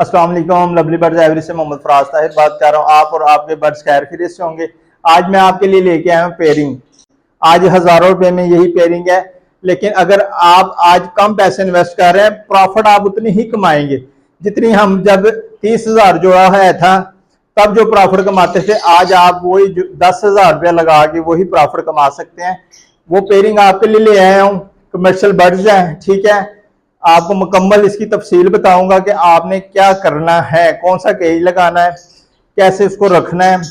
अस्सलाम वालेकुम, lovely birds every से मोहम्मद फराज ताहिर बात कर रहा हूँ। आप और आपके बर्ड्स खैर खैरियत से होंगे। आज मैं आपके लिए लेके आया हूँ पेयरिंग। आज हज़ारों रुपए में यही पेयरिंग है, लेकिन अगर आप आज कम पैसे इन्वेस्ट कर रहे हैं, प्रॉफिट आप उतनी ही कमाएंगे जितनी हम जब 30,000 जोड़ा है था तब जो प्रॉफिट कमाते थे। आज आप वही 10,000 रुपया लगा के वही प्रॉफिट कमा सकते हैं। वो पेयरिंग आपके लिए ले आया हूँ। कमर्शियल बर्ड्स हैं, ठीक है। आपको मुकम्मल इसकी तफसील बताऊंगा कि आपने क्या करना है, कौन सा केज लगाना है, कैसे उसको रखना है।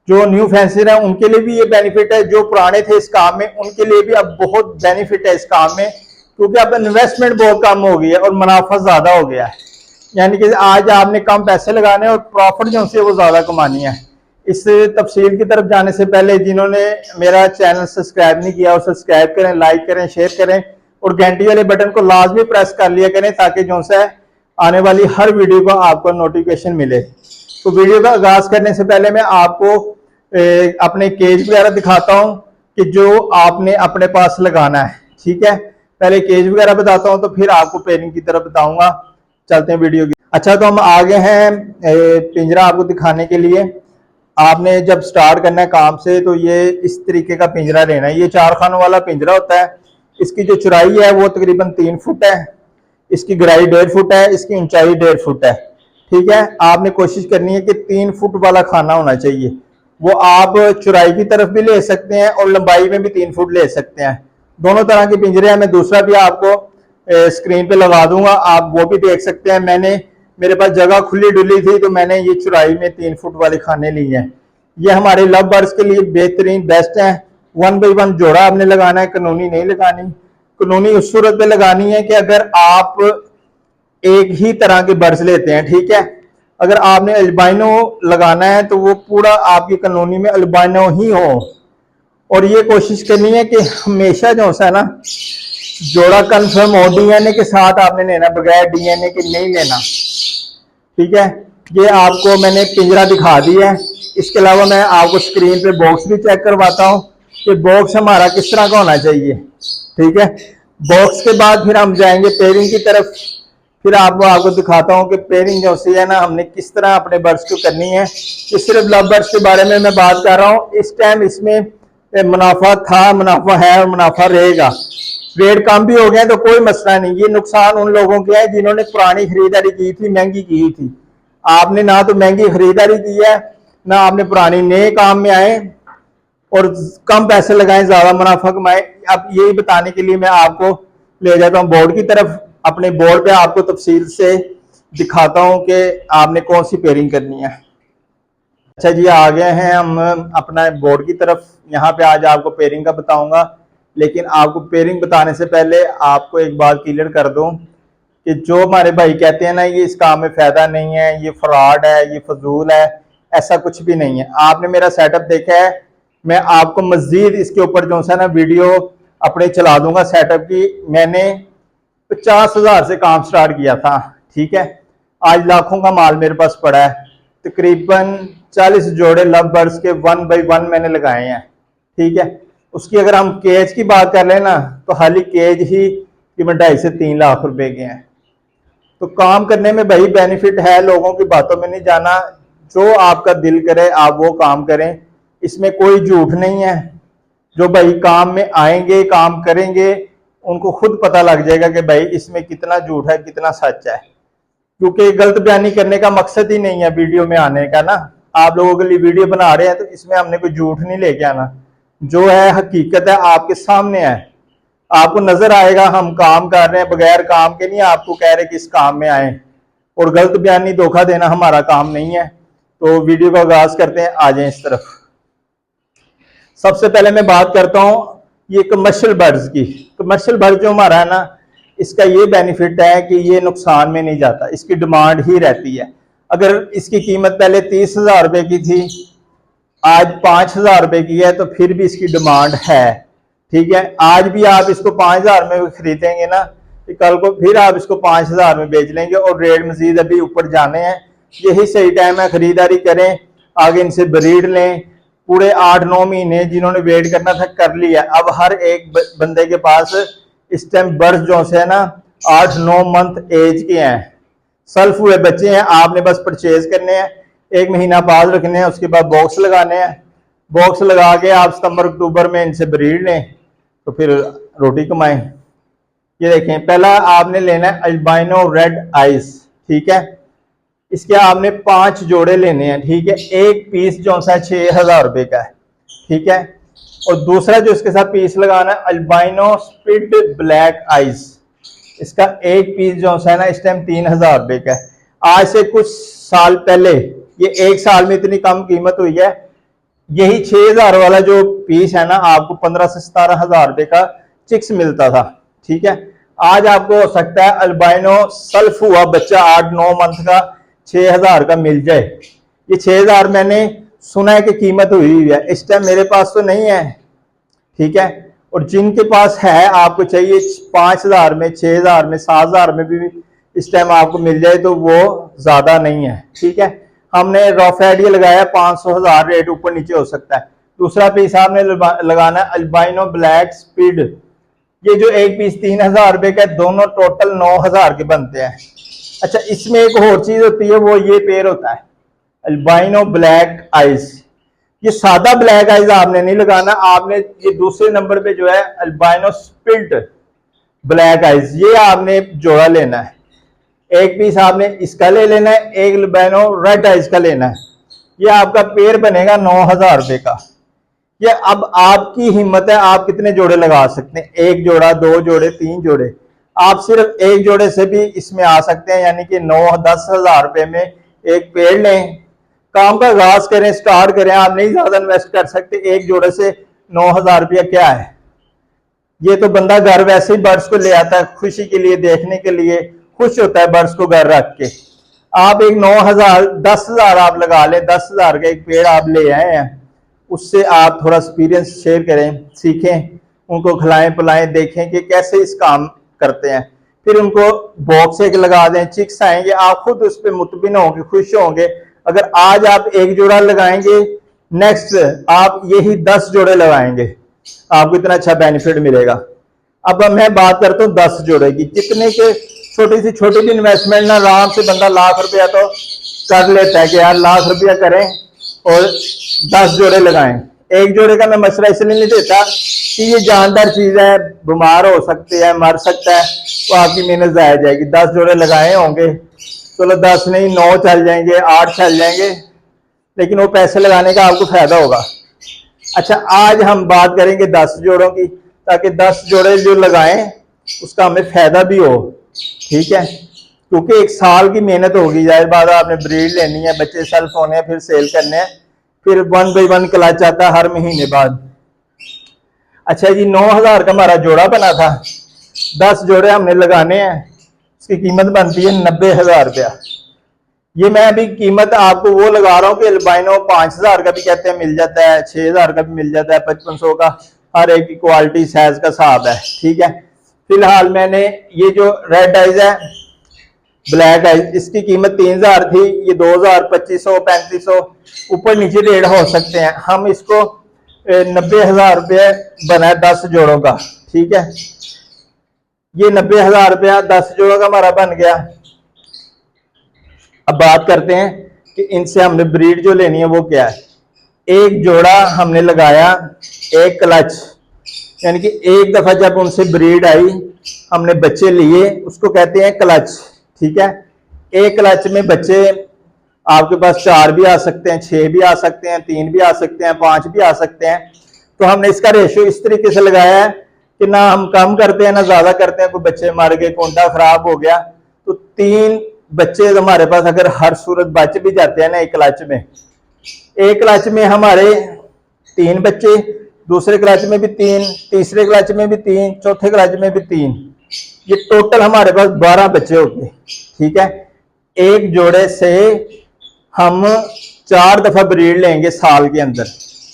जो न्यू फैंसर है उनके लिए भी ये बेनिफिट है, जो पुराने थे इस काम में उनके लिए भी अब बहुत बेनिफिट है इस काम में, क्योंकि अब इन्वेस्टमेंट बहुत कम हो गई है और मुनाफा ज्यादा हो गया है। यानी कि आज आपने कम पैसे लगाने और प्रॉफिट जो से वो ज्यादा कमानी है। इस तफसील की तरफ जाने से पहले जिन्होंने मेरा चैनल सब्सक्राइब नहीं किया, और सब्सक्राइब करें, लाइक करें, शेयर करें और घंटी वाले बटन को लाजमी प्रेस कर लिया करें, ताकि जो सा आने वाली हर वीडियो को आपको नोटिफिकेशन मिले। तो वीडियो का आगाज करने से पहले मैं आपको अपने केज वगैरह दिखाता हूं कि जो आपने अपने पास लगाना है, ठीक है। पहले केज वगैरह बताता हूं, तो फिर आपको पेयरिंग की तरफ बताऊंगा। चलते हैं वीडियो की। अच्छा, तो हम आगे हैं पिंजरा आपको दिखाने के लिए। आपने जब स्टार्ट करना है काम से, तो ये इस तरीके का पिंजरा लेना है। ये 4 खानों वाला पिंजरा होता है। इसकी जो चौड़ाई है वो तकरीबन 3 फुट है, इसकी गहराई 1.5 फुट है, इसकी ऊंचाई 1.5 फुट है, ठीक है। आपने कोशिश करनी है कि 3 फुट वाला खाना होना चाहिए। वो आप चौड़ाई की तरफ भी ले सकते हैं और लंबाई में भी 3 फुट ले सकते हैं। दोनों तरह के पिंजरे हैं। मैं दूसरा भी आपको स्क्रीन पे लगा दूंगा, आप वो भी देख सकते हैं। मेरे पास जगह खुली डुली थी तो मैंने ये चौड़ाई में 3 फुट वाले खाने लिए हैं। ये हमारे लव बर्ड्स के लिए बेहतरीन बेस्ट है। 1 बाई 1 जोड़ा आपने लगाना है, कानूनी नहीं लगानी। कानूनी उस सूरत पे लगानी है कि अगर आप एक ही तरह के बर्ड्स लेते हैं, ठीक है। अगर आपने अल्बाइनो लगाना है तो वो पूरा आपकी कानूनी में अल्बाइनो ही हो। और ये कोशिश करनी है कि हमेशा जो है ना जोड़ा कंफर्म हो, डीएनए के साथ आपने लेना, बगैर डीएनए के नहीं लेना, ठीक है। ये आपको मैंने पिंजरा दिखा दिया है। इसके अलावा मैं आपको स्क्रीन पे बॉक्स भी चेक करवाता हूँ कि बॉक्स हमारा किस तरह का होना चाहिए, ठीक है। बॉक्स के बाद फिर हम जाएंगे पेयरिंग की तरफ। फिर आपको दिखाता हूँ कि पेयरिंग जो सी है ना हमने किस तरह अपने बर्ड्स को करनी है। ये सिर्फ लव बर्ड्स के बारे में मैं बात कर रहा हूँ। इस टाइम इसमें मुनाफा था, मुनाफा है और मुनाफा रहेगा। रेट कम भी हो गया तो कोई मसला नहीं। ये नुकसान उन लोगों के है जिन्होंने पुरानी खरीदारी की थी, महंगी की थी। आपने ना तो महंगी खरीदारी की है, ना आपने पुरानी, नए काम में आए और कम पैसे लगाएं, ज्यादा मुनाफा कमाएं। अब यही बताने के लिए मैं आपको ले जाता हूँ बोर्ड की तरफ। अपने बोर्ड पे आपको तफसील से दिखाता हूँ कि आपने कौन सी पेयरिंग करनी है। अच्छा जी, आ गए हैं हम अपना बोर्ड की तरफ। यहाँ पे आज आपको पेयरिंग का बताऊंगा, लेकिन आपको पेयरिंग बताने से पहले आपको एक बात क्लियर कर दूं कि जो हमारे भाई कहते हैं ना ये इस काम में फायदा नहीं है, ये फ्रॉड है, ये फजूल है, ऐसा कुछ भी नहीं है। आपने मेरा सेटअप देखा है, मैं आपको मजीद इसके ऊपर जो है ना वीडियो अपने चला दूंगा सेटअप की। मैंने 50,000 से काम स्टार्ट किया था, ठीक है। आज लाखों का माल मेरे पास पड़ा है। तकरीबन 40 जोड़े लव बर्ड्स के 1 बाई 1 मैंने लगाए हैं, ठीक है। उसकी अगर हम केज की बात कर लेना तो खाली केज ही तकरीबन 2.5 से 3 लाख रुपए के हैं। तो काम करने में भाई बेनिफिट है, लोगों की बातों में नहीं जाना। जो आपका दिल करे आप वो काम करें, इसमें कोई झूठ नहीं है। जो भाई काम में आएंगे, काम करेंगे, उनको खुद पता लग जाएगा कि भाई इसमें कितना झूठ है, कितना सच है। क्योंकि गलत बयानी करने का मकसद ही नहीं है वीडियो में आने का ना। आप लोगों के लिए वीडियो बना रहे हैं तो इसमें हमने कोई झूठ नहीं लेके आना। जो है हकीकत है आपके सामने है, आपको नजर आएगा। हम काम कर रहे हैं, बगैर काम के नहीं आपको कह रहे कि इस काम में आए। और गलत बयानी, धोखा देना हमारा काम नहीं है। तो वीडियो का आगाज करते हैं, आ जाए इस तरफ। सबसे पहले मैं बात करता हूँ ये कमर्शियल बर्ड्स की। कमर्शियल बर्ड जो हमारा है ना, इसका ये बेनिफिट है कि ये नुकसान में नहीं जाता, इसकी डिमांड ही रहती है। अगर इसकी कीमत पहले 30,000 रुपए की थी, आज 5,000 रुपए की है, तो फिर भी इसकी डिमांड है, ठीक है। आज भी आप इसको 5,000 में खरीदेंगे ना, तो कल को फिर आप इसको 5,000 में बेच लेंगे और रेट मजीद अभी ऊपर जाने हैं। यही सही टाइम है, खरीदारी करें, आगे इनसे ब्रीड लें। पूरे 8-9 महीने जिन्होंने वेट करना था कर लिया। अब हर एक बंदे के पास इस टाइम बर्ड्स जो है ना 8-9 मंथ एज के हैं, सेल्फ हुए बच्चे हैं, आपने बस परचेज करने हैं, 1 महीना पास रखने हैं, उसके बाद बॉक्स लगाने हैं। बॉक्स लगा के आप सितंबर अक्टूबर में इनसे ब्रीड लें तो फिर रोटी कमाएं। ये देखें, पहला आपने लेना है अल्बाइनो रेड आइज, ठीक है। इसके आपने 5 जोड़े लेने हैं, ठीक है। एक पीस जो सा 6,000 रुपए का है, ठीक है। और दूसरा जो इसके साथ पीस लगाना है अल्बाइनो स्पिड ब्लैक आइज, इसका एक पीस जो है ना इस टाइम 3,000 रुपए का है। आज से कुछ साल पहले, ये 1 साल में इतनी कम कीमत हुई है। यही 6,000 वाला जो पीस है ना आपको 15 से 17,000 रुपए का चिक्स मिलता था, ठीक है। आज आपको हो सकता है अल्बाइनो सेल्फ हुआ बच्चा 8-9 मंथ का 6,000 का मिल जाए। ये 6,000 मैंने सुना है कि कीमत हुई है, इस टाइम मेरे पास तो नहीं है, ठीक है। और जिनके पास है, आपको चाहिए 5,000 में, 6,000 में, 7,000 में भी इस टाइम आपको मिल जाए तो वो ज्यादा नहीं है, ठीक है। हमने रफ आइडिया लगाया 500,000 रेट ऊपर नीचे हो सकता है। दूसरा पीस आपने लगाना है अल्बाइनो ब्लैक स्पीड, ये जो एक पीस 3,000 रुपए का, दोनों टोटल 9,000 के बनते हैं। अच्छा, इसमें एक और चीज होती है, वो ये पेयर होता है अल्बाइनो ब्लैक आइज। ये सादा ब्लैक आइज आपने नहीं लगाना, आपने ये दूसरे नंबर पे जो है अल्बाइनो स्पिल्ट ब्लैक आइज, ये आपने जोड़ा लेना है। एक पीस आपने इसका ले लेना है, एक अल्बाइनो रेड आइज का लेना है। ये आपका पेयर बनेगा 9,000 रुपए का। ये अब आपकी हिम्मत है, आप कितने जोड़े लगा सकते हैं, 1 जोड़ा, 2 जोड़े, 3 जोड़े। आप सिर्फ 1 जोड़े से भी इसमें आ सकते हैं, यानी कि 9-10,000 रुपए में एक पेड़ लें, काम का आगाज करें, स्टार्ट करें। आप नहीं ज्यादा इन्वेस्ट कर सकते, 1 जोड़े से 9,000 रुपया क्या है। ये तो बंदा घर वैसे ही बर्ड्स को ले आता है खुशी के लिए, देखने के लिए खुश होता है बर्ड्स को घर रख के। आप एक 9,000, 10,000 आप लगा लें, 10,000 का एक पेड़ आप ले आए हैं, उससे आप थोड़ा एक्सपीरियंस शेयर करें, सीखें, उनको खिलाएं पिलाएं, देखें कि कैसे इस काम करते हैं। फिर उनको बॉक्स एक लगा दें, चिक्स आएंगे, आप खुद उस पर मुतमिन होंगे, खुश होंगे। अगर आज आप 1 जोड़ा लगाएंगे, नेक्स्ट आप यही 10 जोड़े लगाएंगे, आपको इतना अच्छा बेनिफिट मिलेगा। अब मैं बात करता हूँ 10 जोड़े की, जितने के छोटी सी छोटी भी इन्वेस्टमेंट ना, आराम से बंदा लाख रुपया तो कर लेता है कि यार लाख रुपया करें और 10 जोड़े लगाएं। 1 जोड़े का मैं मसला इसलिए नहीं देता कि ये जानदार चीज है, बीमार हो सकते हैं, मर सकता है, तो आपकी मेहनत जाया जाएगी। 10 जोड़े लगाए होंगे, चलो 10 नहीं 9 चल जाएंगे, 8 चल जाएंगे, लेकिन वो पैसे लगाने का आपको फायदा होगा। अच्छा, आज हम बात करेंगे 10 जोड़ों की, ताकि 10 जोड़े जो लगाएं उसका हमें फायदा भी हो, ठीक है। क्योंकि 1 साल की मेहनत होगी, जाहिर बात है, आपने ब्रीड लेनी है, बच्चे सेल्फ होने हैं, फिर सेल करने हैं, फिर 1 बाई 1 क्लच आता है हर महीने बाद। अच्छा जी, 9,000 का हमारा जोड़ा बना था, 10 जोड़े हमने लगाने हैं, उसकी कीमत बनती है 90,000 रुपया। ये मैं अभी कीमत आपको वो लगा रहा हूँ कि अल्बाइनो 5,000 का भी कहते हैं मिल जाता है, 6,000 का भी मिल जाता है, 5,500 का, हर एक की क्वालिटी साइज का हिसाब है, ठीक है। फिलहाल मैंने ये जो रेड आइज है, ब्लैक आइज, इसकी कीमत 3,000 थी, ये 2,000, 2,500, 3,500 ऊपर नीचे रेट हो सकते हैं। हम इसको 90,000 रुपये बना 10 जोड़ों का, ठीक है। ये 90,000 रुपया 10 जोड़ों का हमारा बन गया। अब बात करते हैं कि इनसे हमने ब्रीड जो लेनी है वो क्या है। एक जोड़ा हमने लगाया, एक क्लच, यानी कि एक दफा जब उनसे ब्रीड आई, हमने बच्चे लिए, उसको कहते हैं क्लच, ठीक है। एक क्लच में बच्चे आपके पास 4 भी आ सकते हैं, 6 भी आ सकते हैं, 3 भी आ सकते हैं, 5 भी आ सकते हैं। तो हमने इसका रेशियो इस तरीके से लगाया है कि ना हम कम करते हैं ना ज्यादा करते हैं, कोई बच्चे मर गए, कोंडा खराब हो गया, तो 3 बच्चे हमारे पास अगर हर सूरत बच भी जाते हैं ना एक क्लच में, एक क्लच में हमारे 3 बच्चे, दूसरे क्लच में भी 3, तीसरे क्लच में भी 3, चौथे क्लच में भी 3, ये टोटल हमारे पास 12 बच्चे होते, ठीक है। एक जोड़े से हम 4 दफा ब्रीड लेंगे साल के अंदर,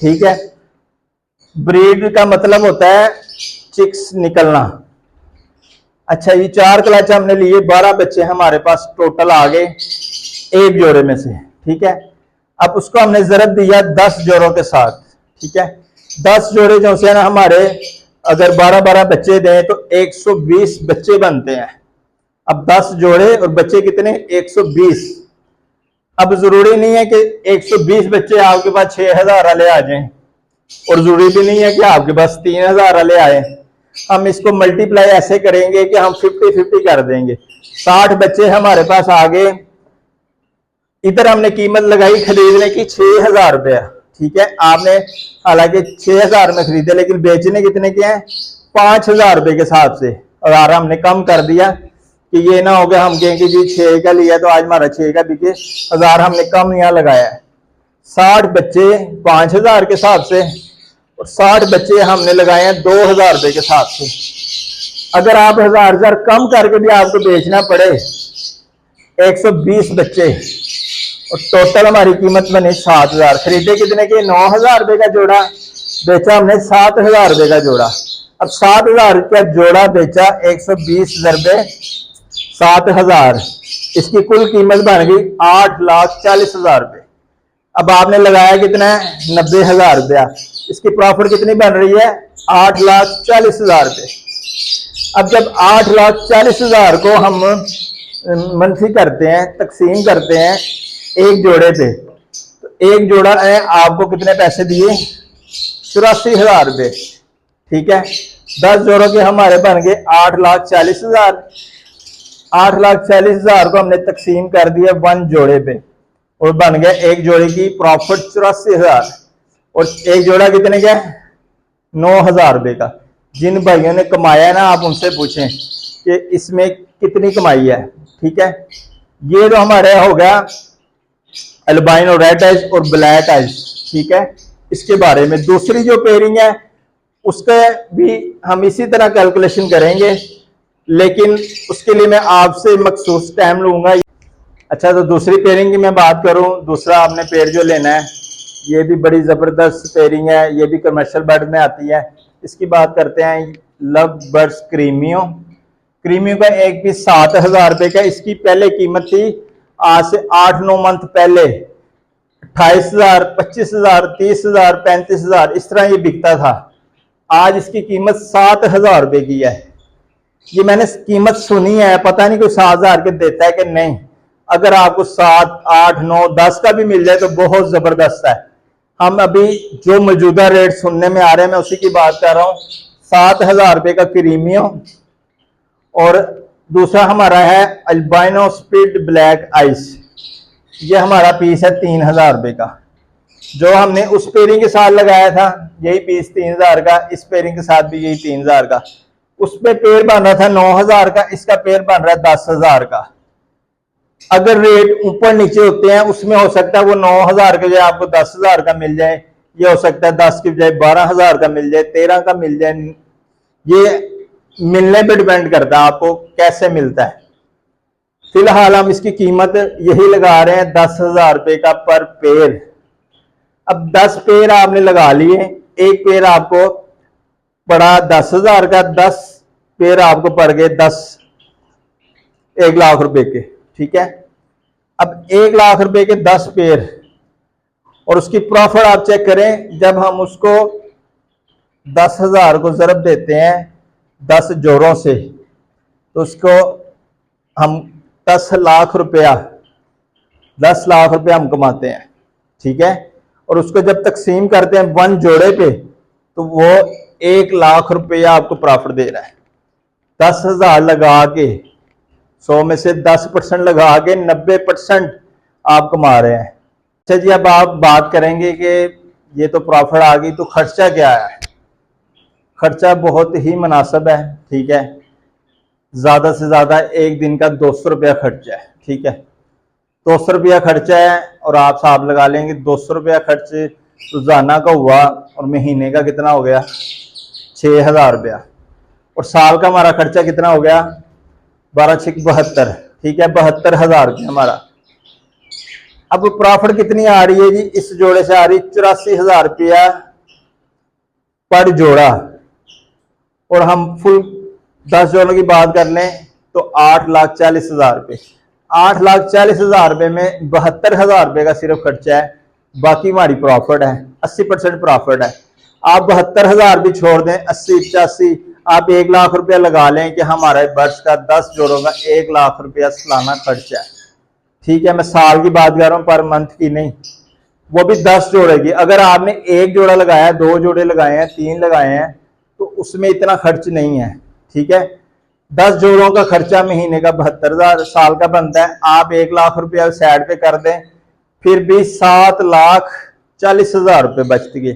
ठीक है। ब्रीड का मतलब होता है चिक्स निकलना। अच्छा, ये 4 क्लच हमने लिए, 12 बच्चे हमारे पास टोटल आ गए एक जोड़े में से, ठीक है। अब उसको हमने जरब दिया 10 जोड़ों के साथ, ठीक है। 10 जोड़े जो से ना हमारे अगर 12-12 बच्चे दें तो 120 बच्चे बनते हैं। अब 10 जोड़े और बच्चे कितने, 120। अब जरूरी नहीं है कि 120 बच्चे आपके पास 6000 वाले आ जाएं, और जरूरी भी नहीं है कि आपके पास 3000 वाले आए। हम इसको मल्टीप्लाई ऐसे करेंगे कि हम 50-50 कर देंगे। 60 बच्चे हमारे पास आ गए, इधर हमने कीमत लगाई खरीदने की 6000 रुपया, ठीक है। आपने हालांकि 6000 में खरीदे, लेकिन बेचने कितने के हैं, 5000 रुपए के हिसाब से। और यार हमने कम कर दिया कि ये ना हो गया हम कहें कि जी 6 का लिया तो आज हमारा 6 का बिके, 1000 हमने कम यहाँ लगाया है। 60 बच्चे 5000 के हिसाब से, और 60 बच्चे हमने लगाए हैं 2000 रुपए के हिसाब से। अगर आप 1000 कम करके भी आपको बेचना पड़े, 120 बच्चे, और टोटल हमारी कीमत बनी 7000। खरीदे कितने के, 9000 रुपए का जोड़ा, बेचा हमने 7000 रुपए का जोड़ा। अब 7000 रुपया जोड़ा बेचा, 120 ज़रबे 7000, इसकी कुल कीमत बन गई 8,40,000 रुपए। अब आपने लगाया कितना है, 90,000 रुपया, इसकी प्रॉफिट कितनी बन रही है, 8,40,000 रुपए। अब जब 8,40,000 को हम मनफी करते हैं, तकसीम करते हैं एक जोड़े पे, तो एक जोड़ा है आपको कितने पैसे दिए, 84,000 रुपए, ठीक है। 10 जोड़ों के हमारे बन गए 8,40,000। 8,40,000 को हमने तकसीम कर दिया 1 जोड़े पे, और बन गया एक जोड़े की प्रॉफिट 84,000, और एक जोड़ा कितने का, 9,000 रुपए का। जिन भाइयों ने कमाया ना, आप उनसे पूछें कि इसमें कितनी कमाई है, ठीक है। ये तो हमारे हो गया अल्बाइनो रेड आइज और ब्लैक आइज, ठीक है। इसके बारे में दूसरी जो पेयरिंग है उसका भी हम इसी तरह कैलकुलेशन करेंगे, लेकिन उसके लिए मैं आपसे मखसूस टाइम लूंगा। अच्छा, तो दूसरी पेयरिंग की मैं बात करूं, दूसरा आपने पेयर जो लेना है, ये भी बड़ी जबरदस्त पेयरिंग है, ये भी कमर्शियल बर्ड में आती है। इसकी बात करते हैं लव बर्ड्स क्रीमियो। क्रीमियो का एक पीस 7000 रुपए का, इसकी पहले कीमत थी आज से 8-9 मंथ पहले 28,000, 25,000, 30,000, 35,000, इस तरह ये बिकता था। आज इसकी कीमत 7,000 रुपए की है। ये मैंने कीमत सुनी है, पता नहीं कोई 7,000 के देता है कि नहीं। अगर आपको 7, 8, 9, 10 का भी मिल जाए तो बहुत जबरदस्त है। हम अभी जो मौजूदा रेट सुनने में आ रहे हैं, मैं उसी की बात कर रहा हूँ। 7,000 रुपए का क्रीमियो, और दूसरा हमारा है अल्बाइनो स्प्लिट ब्लैक आइस, ये हमारा पीस है 3,000 रुपए का। जो हमने उस पेयरिंग के साथ लगाया था यही पीस 3,000 का, इस पेयरिंग के साथ भी यही 3,000 का। उस पे पेड़ बन रहा था 9,000 का, इसका पेड़ बन रहा है 10,000 का। अगर रेट ऊपर नीचे होते हैं, उसमें हो सकता है वो 9,000 के बजाय आपको 10,000 का मिल जाए, ये हो सकता है 10 के बजाय 12,000 का मिल जाए, 13 का मिल जाए। ये मिलने पे डिपेंड करता है आपको कैसे मिलता है। फिलहाल हम इसकी कीमत यही लगा रहे हैं 10,000 रुपए का पर पेड़। अब 10 पेड़ आपने लगा लिए, एक पेड़ आपको पड़ा 10,000 का, 10 पेड़ आपको पड़ गए 1 लाख रुपए के, ठीक है। अब 1 लाख रुपए के 10 पेड़, और उसकी प्रॉफिट आप चेक करें, जब हम उसको 10,000 को ज़रब देते हैं 10 जोड़ों से, तो उसको हम 10 लाख रुपया, 10 लाख रुपया हम कमाते हैं, ठीक है। और उसको जब तकसीम करते हैं 1 जोड़े पे, तो वो 1 लाख रुपया आपको प्रॉफिट दे रहा है। 10,000 लगा के 100 में से 10% लगा के 90% आप कमा रहे हैं। अच्छा जी, अब आप बात करेंगे कि ये तो प्रॉफिट आ गई, तो खर्चा क्या है। खर्चा बहुत ही मुनासिब है, ठीक है। ज़्यादा से ज़्यादा एक दिन का 200 रुपया खर्चा है, ठीक है। 200 रुपया खर्चा है, और आप साहब लगा लेंगे 200 रुपया खर्च रोजाना का हुआ, और महीने का कितना हो गया, 6,000 रुपया। और साल का हमारा खर्चा कितना हो गया, 12×6 72, ठीक है, 72,000 रुपया हमारा। अब प्रॉफिट कितनी आ रही है जी, इस जोड़े से आ रही 84,000 रुपया पर जोड़ा। और हम फुल 10 जोड़ों की बात कर लें तो 8,40,000 रुपये। 8,40,000 रुपये में 72,000 रुपये का सिर्फ खर्चा है, बाकी हमारी प्रॉफिट है, 80% प्रॉफिट है। आप 72,000 भी छोड़ दें, 80, 85 आप 1 लाख रुपया लगा लें कि हमारे बर्ड्स का 10 जोड़ों का 1 लाख रुपया सालाना खर्चा है। ठीक है, मैं साल की बात कर रहा हूँ, पर मंथ की नहीं। वो भी 10 जोड़े की। अगर आपने 1 जोड़ा लगाया, 2 जोड़े लगाए हैं, 3 लगाए हैं, तो उसमें इतना खर्च नहीं है। ठीक है, 10 जोड़ों का खर्चा महीने का 72,000 साल का बनता है। आप 1 लाख रुपया साइड पे कर दें, फिर भी 7,40,000 रुपये बचते गए।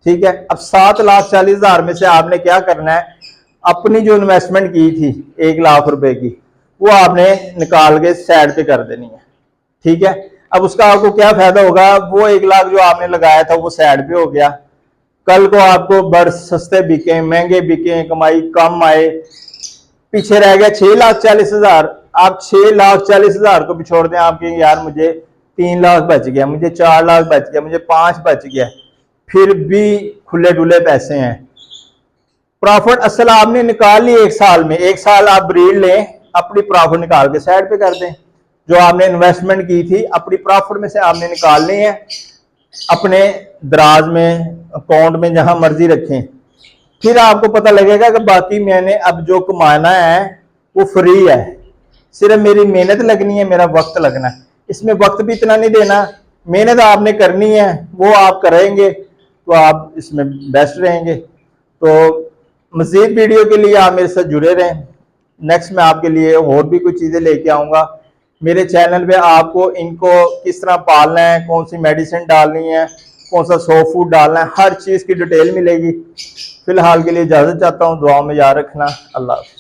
ठीक है, अब 7,40,000 में से आपने क्या करना है, अपनी जो इन्वेस्टमेंट की थी 1 लाख रुपए की, वो आपने निकाल के साइड पे कर देनी है। ठीक है, अब उसका आपको क्या फायदा होगा, वो 1 लाख जो आपने लगाया था वो साइड पे हो गया। कल को आपको बर्ड सस्ते बिके, महंगे बिके, कमाई कम आए, पीछे रह गया 6,40,000। आप 6,40,000 को भी छोड़ दें, आप कहेंगे यार मुझे 3 लाख बच गया, मुझे 4 लाख बच गया, मुझे 5 बच गया, फिर भी खुले डुले पैसे हैं। प्रॉफिट असल आपने निकाल ली 1 साल में। 1 साल आप ब्रीड लें, अपनी प्रॉफिट निकाल के साइड पे कर दें। जो आपने इन्वेस्टमेंट की थी अपनी प्रॉफिट में से आपने निकालनी है, अपने दराज में, अकाउंट में, जहां मर्जी रखें। फिर आपको पता लगेगा कि बाकी मैंने अब जो कमाना है वो फ्री है, सिर्फ मेरी मेहनत लगनी है, मेरा वक्त लगना है। इसमें वक्त भी इतना नहीं देना, मेहनत आपने करनी है, वो आप करेंगे तो आप इसमें बेस्ट रहेंगे। तो मज़ीद वीडियो के लिए आप मेरे साथ जुड़े रहें। नेक्स्ट मैं आपके लिए और भी कुछ चीज़ें लेके आऊँगा। मेरे चैनल पे आपको इनको किस तरह पालना है, कौन सी मेडिसिन डालनी है, कौन सा सॉफ्ट फूड डालना है, हर चीज़ की डिटेल मिलेगी। फिलहाल के लिए इजाज़त चाहता हूँ, दुआ में याद रखना। अल्लाह हाफ़िज़।